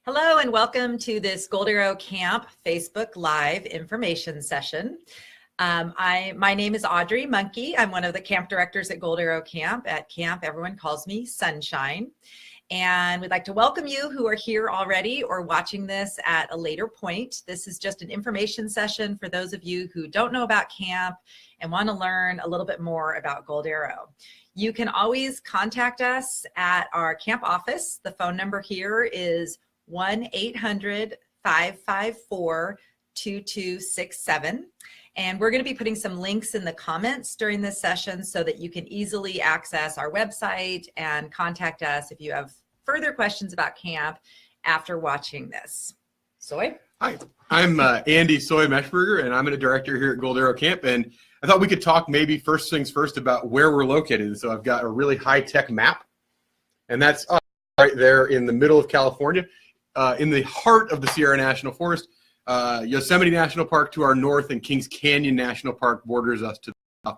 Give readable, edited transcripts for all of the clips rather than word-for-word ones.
Hello and welcome to this Gold Arrow Camp Facebook Live information session. My name is Audrey Monkey. I'm one of the camp directors at Gold Arrow Camp. At camp, everyone calls me Sunshine. And we'd like to welcome you who are here already or watching this at a later point. This is just an information session for those of you who don't know about camp and want to learn a little bit more about Gold Arrow. You can always contact us at our camp office. The phone number here is 1-800-554-2267. And we're going to be putting some links in the comments during this session so that you can easily access our website and contact us if you have further questions about camp after watching this. Soy? Hi, I'm Andy Soy Meshberger, and I'm a director here at Gold Arrow Camp. And I thought we could talk maybe first things first about where we're located. So I've got a really high-tech map, and that's us right there in the middle of California. In the heart of the Sierra National Forest, Yosemite National Park to our north and Kings Canyon National Park borders us to the south.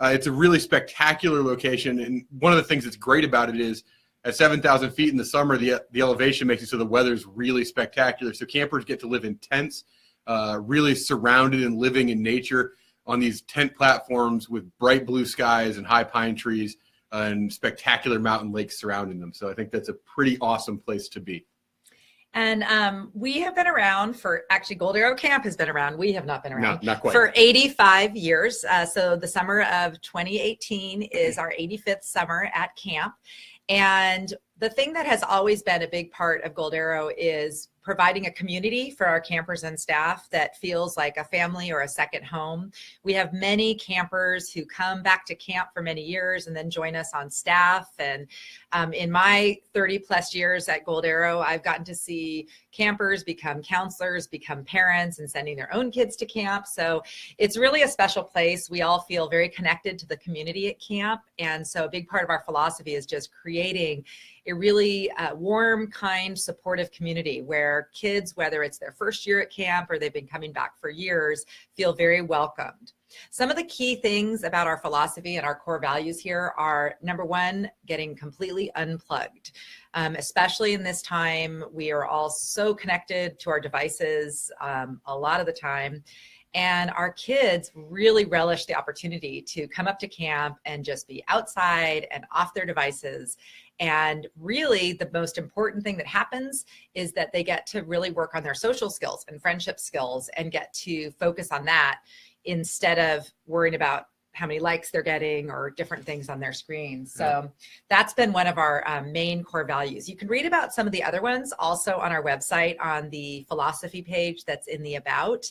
It's a really spectacular location, and one of the things that's great about it is at 7,000 feet in the summer, the elevation makes it so the weather's really spectacular. So campers get to live in tents, really surrounded and living in nature on these tent platforms with bright blue skies and high pine trees and spectacular mountain lakes surrounding them. So I think that's a pretty awesome place to be. And we have been around for, actually Gold Arrow Camp has been around. We have not been around not quite. For 85 years. So the summer of 2018 is our 85th summer at camp. And the thing that has always been a big part of Gold Arrow is providing a community for our campers and staff that feels like a family or a second home. We have many campers who come back to camp for many years and then join us on staff. And in my 30 plus years at Gold Arrow, I've gotten to see campers become counselors, become parents, and sending their own kids to camp. So it's really a special place. We all feel very connected to the community at camp. And so a big part of our philosophy is just creating a really warm, kind, supportive community where kids, whether it's their first year at camp or they've been coming back for years, feel very welcomed. Some of the key things about our philosophy and our core values here are, number one, getting completely unplugged. Especially in this time, we are all so connected to our devices a lot of the time. And our kids really relish the opportunity to come up to camp and just be outside and off their devices. And really the most important thing that happens is that they get to really work on their social skills and friendship skills and get to focus on that instead of worrying about how many likes they're getting or different things on their screens. So that's been one of our main core values. You can read about some of the other ones also on our website on the philosophy page that's in the about.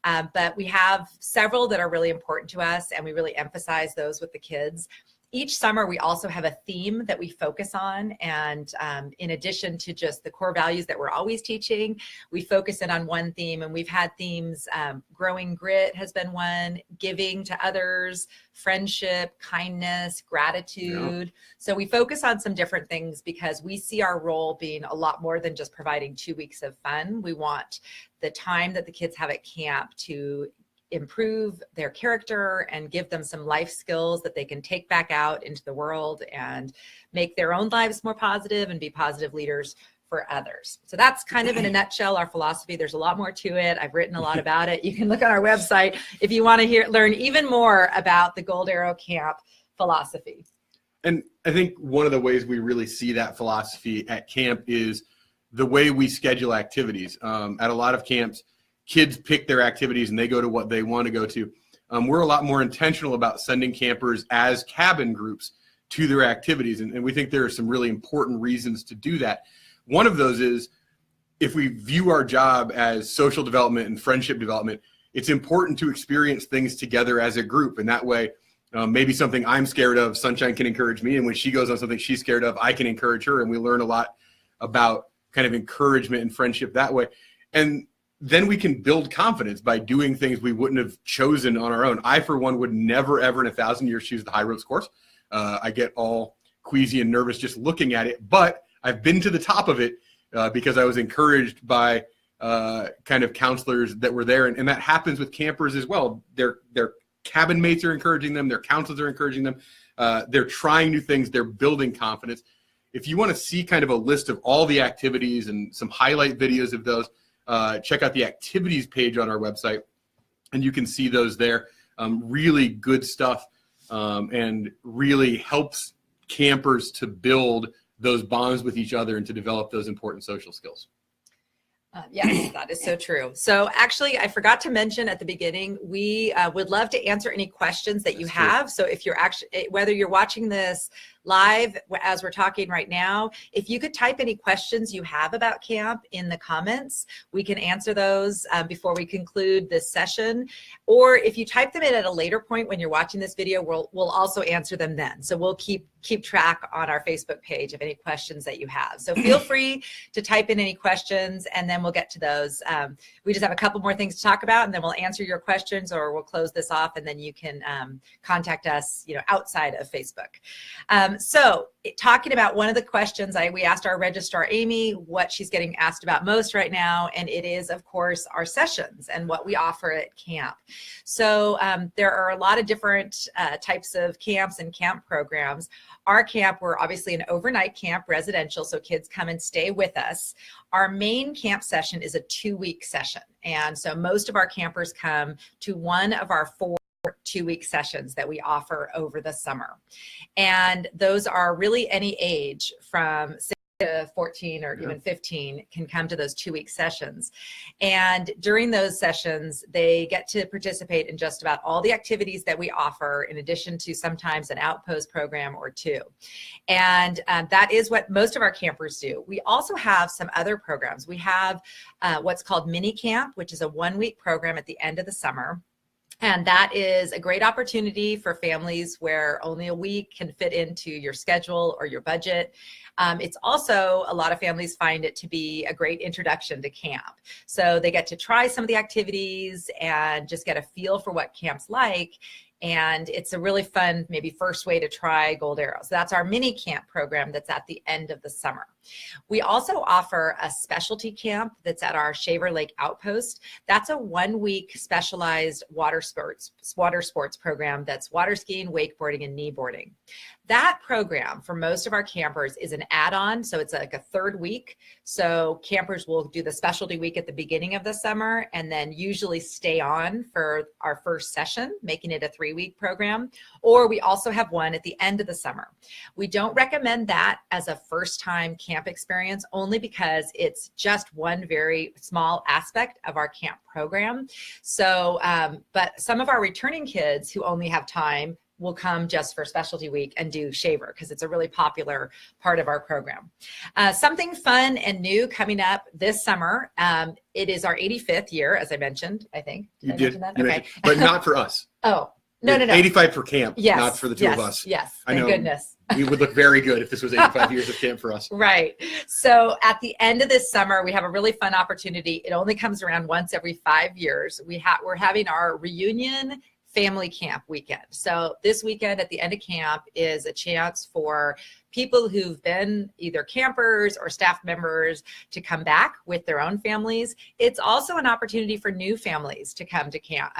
But we have several that are really important to us, and we really emphasize those with the kids. Each summer, we also have a theme that we focus on. And in addition to just the core values that we're always teaching, we focus in on one theme. And we've had themes, growing grit has been one, giving to others, friendship, kindness, gratitude. Yeah. So we focus on some different things because we see our role being a lot more than just providing 2 weeks of fun. We want the time that the kids have at camp to improve their character and give them some life skills that they can take back out into the world and make their own lives more positive and be positive leaders for others. So that's kind of in a nutshell our philosophy. There's a lot more to it. I've written a lot about it. You can look on our website if you want to learn even more about the Gold Arrow Camp philosophy. And I think one of the ways we really see that philosophy at camp is the way we schedule activities. At a lot of camps, kids pick their activities and they go to what they want to go to. We're a lot more intentional about sending campers as cabin groups to their activities. And we think there are some really important reasons to do that. One of those is if we view our job as social development and friendship development, it's important to experience things together as a group. And that way, maybe something I'm scared of, Sunshine can encourage me. And when she goes on something she's scared of, I can encourage her. And we learn a lot about kind of encouragement and friendship that way. And then we can build confidence by doing things we wouldn't have chosen on our own. I, for one, would never, ever in 1,000 years choose the high ropes course. I get all queasy and nervous just looking at it, but I've been to the top of it because I was encouraged by kind of counselors that were there. And that happens with campers as well. Their cabin mates are encouraging them. Their counselors are encouraging them. They're trying new things. They're building confidence. if you want to see kind of a list of all the activities and some highlight videos of those, check out the activities page on our website, and you can see those there. Really good stuff, and really helps campers to build those bonds with each other and to develop those important social skills. Yes, that is so true. So actually, I forgot to mention at the beginning, we would love to answer any questions that you have. So if you're actually, whether you're watching this live as we're talking right now, if you could type any questions you have about camp in the comments, we can answer those before we conclude this session. Or if you type them in at a later point when you're watching this video, we'll also answer them then. So we'll keep track on our Facebook page of any questions that you have. So feel free to type in any questions, and then we'll get to those. We just have a couple more things to talk about, and then we'll answer your questions, or we'll close this off, and then you can contact us, outside of Facebook. So talking about one of the questions, we asked our registrar, Amy, what she's getting asked about most right now, and it is, of course, our sessions and what we offer at camp. So there are a lot of different types of camps and camp programs. Our camp, we're obviously an overnight camp, residential, so kids come and stay with us. Our main camp session is a 2-week session, and so most of our campers come to one of our 4 2-week sessions that we offer over the summer. And those are really any age from 6 to 14 or even 15 can come to those 2-week sessions. And during those sessions, they get to participate in just about all the activities that we offer, in addition to sometimes an outpost program or 2. And that is what most of our campers do. We also have some other programs. We have what's called mini camp, which is a 1-week program at the end of the summer. And that is a great opportunity for families where only a week can fit into your schedule or your budget. It's also, a lot of families find it to be a great introduction to camp. So they get to try some of the activities and just get a feel for what camp's like. And it's a really fun, maybe first way to try Gold Arrow. So that's our mini camp program that's at the end of the summer. We also offer a specialty camp that's at our Shaver Lake Outpost. That's a 1-week specialized water sports program that's water skiing, wakeboarding, and kneeboarding. That program for most of our campers is an add-on, so it's like a 3rd week. So campers will do the specialty week at the beginning of the summer and then usually stay on for our first session, making it a 3-week program. Or we also have one at the end of the summer. We don't recommend that as a first-time camp experience, only because it's just one very small aspect of our camp program. So, but some of our returning kids who only have time will come just for specialty week and do shaver, because it's a really popular part of our program. Something fun and new coming up this summer. It is our 85th year, as I mentioned, I think. You did. Okay. But not for us. Oh, no. 85 for camp, yes, not for the two of us. Yes, I know. Goodness. We would look very good if this was 85 years of camp for us. Right. So at the end of this summer, we have a really fun opportunity. It only comes around once every 5 years. We're having our reunion family camp weekend. So this weekend at the end of camp is a chance for people who've been either campers or staff members to come back with their own families. It's also an opportunity for new families to come to camp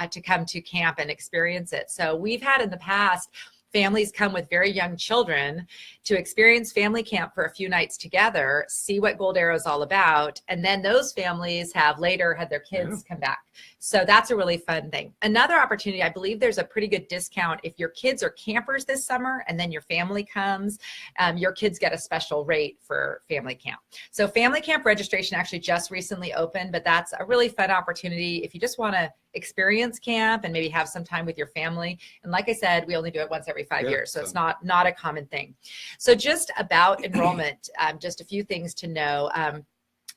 and experience it. So we've had in the past families come with very young children to experience family camp for a few nights together, see what Gold Arrow is all about, and then those families have later had their kids come back. So that's a really fun thing. Another opportunity, I believe there's a pretty good discount if your kids are campers this summer and then your family comes, your kids get a special rate for family camp. So family camp registration actually just recently opened, but that's a really fun opportunity if you just want to experience camp and maybe have some time with your family. And like I said, we only do it once every 5 years, so it's not a common thing. So just about enrollment, just a few things to know.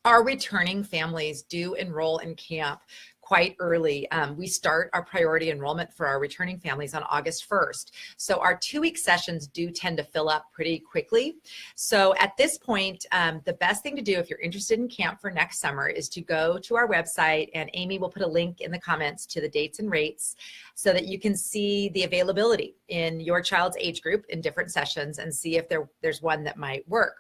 Our returning families do enroll in camp quite early. We start our priority enrollment for our returning families on August 1st. So our 2-week sessions do tend to fill up pretty quickly. So at this point, the best thing to do if you're interested in camp for next summer is to go to our website, and Amy will put a link in the comments to the dates and rates so that you can see the availability in your child's age group in different sessions and see if there's one that might work.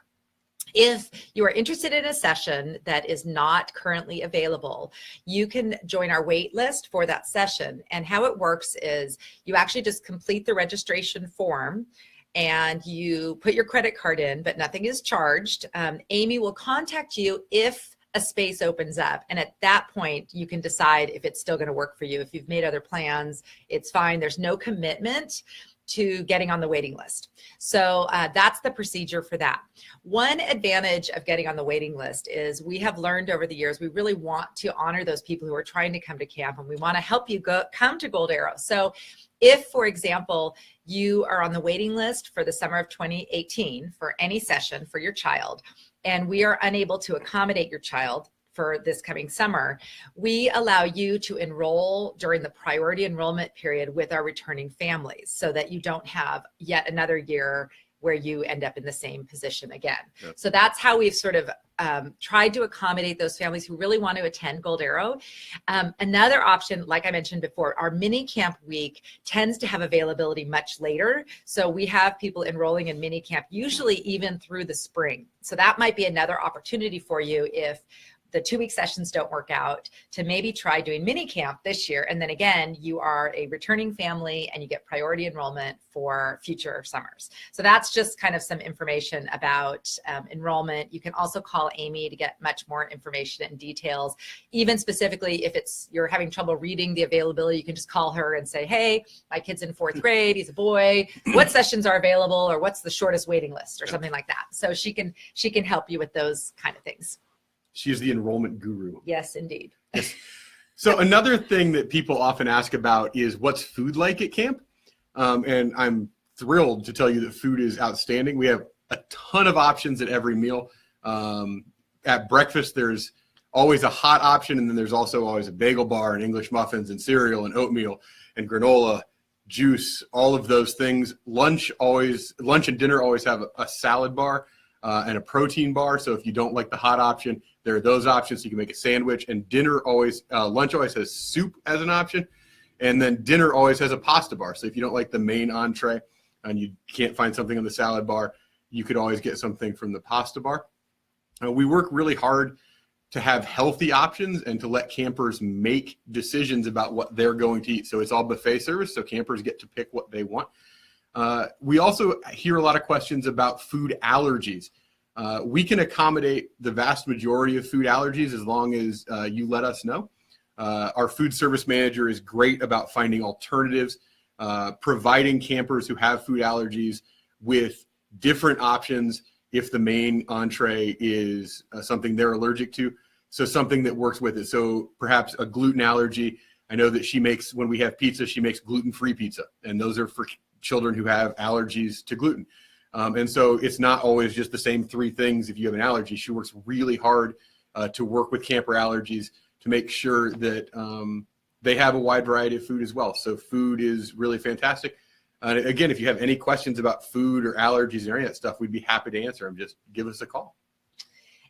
If you are interested in a session that is not currently available, you can join our wait list for that session. And how it works is you actually just complete the registration form, and you put your credit card in, but nothing is charged. Amy will contact you if a space opens up. And at that point, you can decide if it's still going to work for you. If you've made other plans, it's fine. There's no commitment to getting on the waiting list. So that's the procedure for that. One advantage of getting on the waiting list is we have learned over the years, we really want to honor those people who are trying to come to camp, and we want to help you come to Gold Arrow. So if, for example, you are on the waiting list for the summer of 2018 for any session for your child, and we are unable to accommodate your child for this coming summer, we allow you to enroll during the priority enrollment period with our returning families so that you don't have yet another year where you end up in the same position again. Yep. So that's how we've sort of tried to accommodate those families who really want to attend Gold Arrow. Another option, like I mentioned before, our mini camp week tends to have availability much later. So we have people enrolling in mini camp usually even through the spring. So that might be another opportunity for you if the 2-week sessions don't work out, to maybe try doing mini camp this year. And then again, you are a returning family and you get priority enrollment for future summers. So that's just kind of some information about enrollment. You can also call Amy to get much more information and details. Even specifically, if you're having trouble reading the availability, you can just call her and say, hey, my kid's in 4th grade, he's a boy, what sessions are available, or what's the shortest waiting list, or something like that. So she can help you with those kind of things. She is the enrollment guru. Yes, indeed. Yes. So another thing that people often ask about is what's food like at camp? And I'm thrilled to tell you that food is outstanding. We have a ton of options at every meal. At breakfast, there's always a hot option, and then there's also always a bagel bar and English muffins and cereal and oatmeal and granola, juice, all of those things. Lunch and dinner always have a salad bar and a protein bar. So if you don't like the hot option, there are those options. So you can make a sandwich. And lunch always has soup as an option. And then dinner always has a pasta bar. So if you don't like the main entree and you can't find something on the salad bar, you could always get something from the pasta bar. We work really hard to have healthy options and to let campers make decisions about what they're going to eat. So it's all buffet service, so campers get to pick what they want. We also hear a lot of questions about food allergies. We can accommodate the vast majority of food allergies as long as you let us know. Our food service manager is great about finding alternatives, providing campers who have food allergies with different options if the main entree is something they're allergic to. So something that works with it. So perhaps a gluten allergy. I know that when we have pizza, she makes gluten-free pizza. And those are for children who have allergies to gluten. And so it's not always just the same 3 things if you have an allergy. She works really hard to work with camper allergies to make sure that they have a wide variety of food as well. So food is really fantastic. Again, if you have any questions about food or allergies or any of that stuff, we'd be happy to answer them. Just give us a call.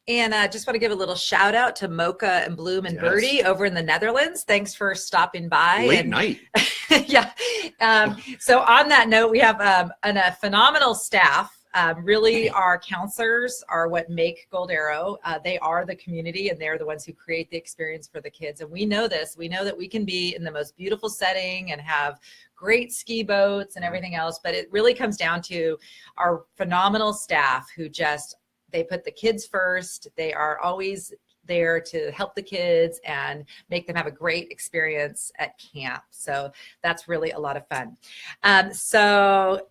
And just want to give a little shout out to Mocha and Bloom and Birdie over in the Netherlands. Thanks for stopping by. Late night. Yeah. So on that note, we have a phenomenal staff. Really, our counselors are what make Gold Arrow. They are the community, and they're the ones who create the experience for the kids. And we know this. We know that we can be in the most beautiful setting and have great ski boats and everything else, but it really comes down to our phenomenal staff who they put the kids first. They are always there to help the kids and make them have a great experience at camp. So that's really a lot of fun. So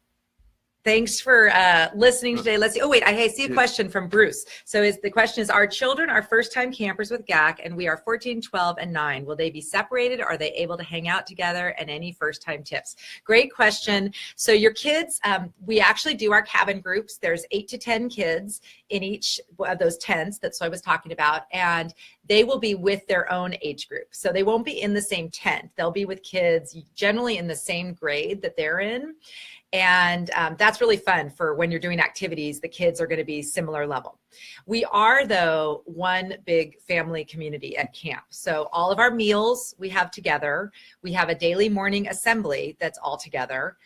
thanks for listening today. Let's see. Oh, wait, I see a question from Bruce. So the question is, our children are first-time campers with GAC, and we are 14, 12, and 9. Will they be separated? Are they able to hang out together? And any first-time tips? Great question. So your kids, we actually do our cabin groups. There's 8 to 10 kids in each of those tents that I was talking about, and they will be with their own age group. So they won't be in the same tent. They'll be with kids generally in the same grade that they're in. And that's really fun for when you're doing activities. The kids are going to be similar level. We are, though, one big family community at camp. So all of our meals we have together. We have a daily morning assembly that's all together.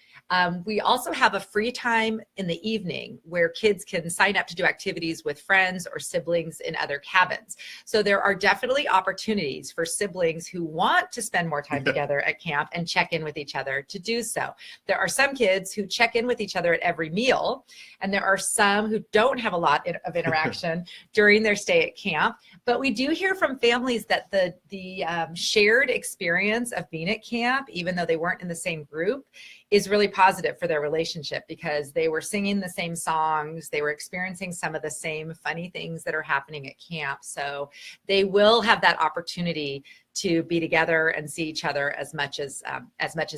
We also have a free time in the evening where kids can sign up to do activities with friends or siblings in other cabins. So there are definitely opportunities for siblings who want to spend more time together at camp and check in with each other to do so. There are some kids who check in with each other at every meal, and there are some who don't have a lot of interaction during their stay at camp. But we do hear from families that the shared experience of being at camp, even though they weren't in the same group, is really positive for their relationship because they were singing the same songs. They were experiencing some of the same funny things that are happening at camp. So they will have that opportunity to be together and see each other as much as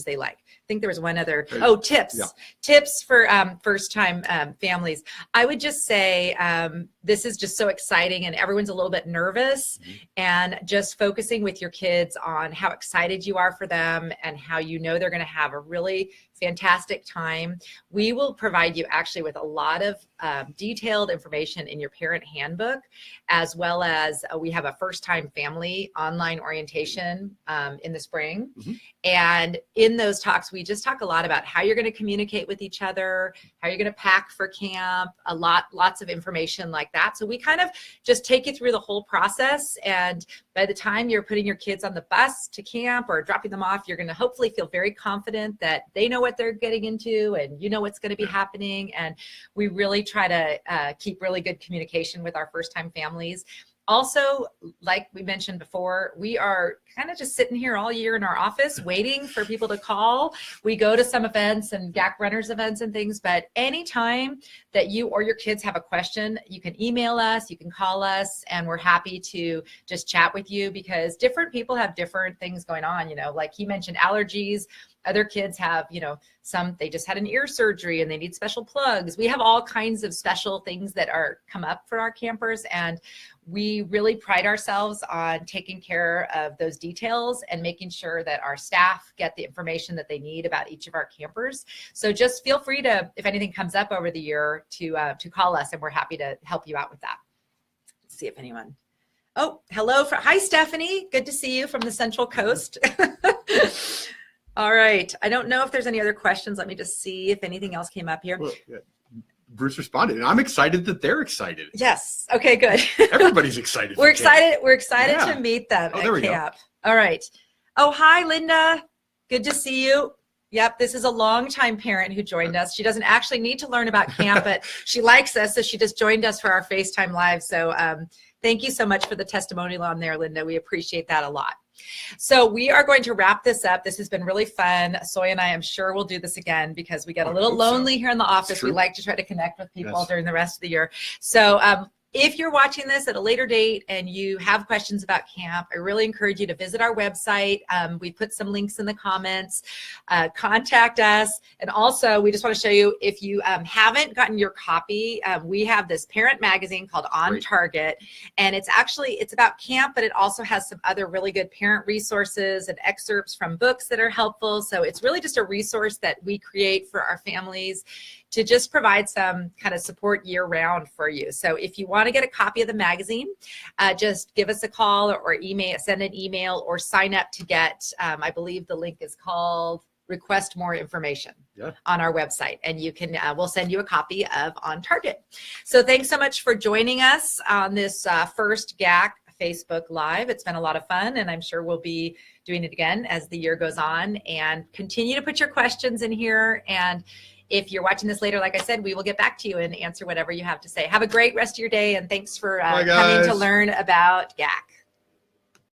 they like. I think there was one other, tips. Yeah. Tips for first-time families. I would just say this is just so exciting and everyone's a little bit nervous, and just focusing with your kids on how excited you are for them and how you know they're going to have a really fantastic time. We will provide you actually with a lot of detailed information in your parent handbook, as well as we have a first-time family online orientation in the spring. And in those talks, we just talk a lot about how you're going to communicate with each other, how you're going to pack for camp, lots of information like that. So we kind of just take you through the whole process. And by the time you're putting your kids on the bus to camp or dropping them off, you're going to hopefully feel very confident that they know what they're getting into and you know what's going to be happening. And we really try to keep really good communication with our first-time families. Also, like we mentioned before, we are kind of just sitting here all year in our office waiting for people to call. We go to some events and GAC runners events and things, but anytime that you or your kids have a question, you can email us, you can call us, and we're happy to just chat with you because different people have different things going on. You know, like he mentioned allergies. Other kids have, you know, they just had an ear surgery and they need special plugs. We have all kinds of special things that come up for our campers, and we really pride ourselves on taking care of those details and making sure that our staff get the information that they need about each of our campers. So just feel free to, if anything comes up over the year, to call us, and we're happy to help you out with that. Let's see if anyone. Oh, hello. Hi, Stephanie. Good to see you from the Central Coast. All right. I don't know if there's any other questions. Let me just see if anything else came up here. Well, yeah. Bruce responded, and I'm excited that they're excited. Yes. Okay, good. Everybody's excited. We're excited. We're excited to meet them at camp. All right. Oh, hi, Linda. Good to see you. Yep, this is a longtime parent who joined us. She doesn't actually need to learn about camp, but she likes us, so she just joined us for our FaceTime Live. So thank you so much for the testimonial on there, Linda. We appreciate that a lot. So we are going to wrap this up. This has been really fun. Soy and I am sure we'll do this again because we get a little lonely here in the office. We like to try to connect with people during the rest of the year. So if you're watching this at a later date and you have questions about camp, I really encourage you to visit our website. We put some links in the comments. Contact us. And also, we just want to show you, if you haven't gotten your copy, we have this parent magazine called On Target. And it's about camp, but it also has some other really good parent resources and excerpts from books that are helpful. So it's really just a resource that we create for our families to just provide some kind of support year round for you. So if you want to get a copy of the magazine, just give us a call or send an email or sign up to get, I believe the link is called Request More Information on our website. And you can, we'll send you a copy of On Target. So thanks so much for joining us on this first GAC Facebook Live. It's been a lot of fun, and I'm sure we'll be doing it again as the year goes on. And continue to put your questions in here. And if you're watching this later, like I said, we will get back to you and answer whatever you have to say. Have a great rest of your day, and thanks for coming to learn about GAC.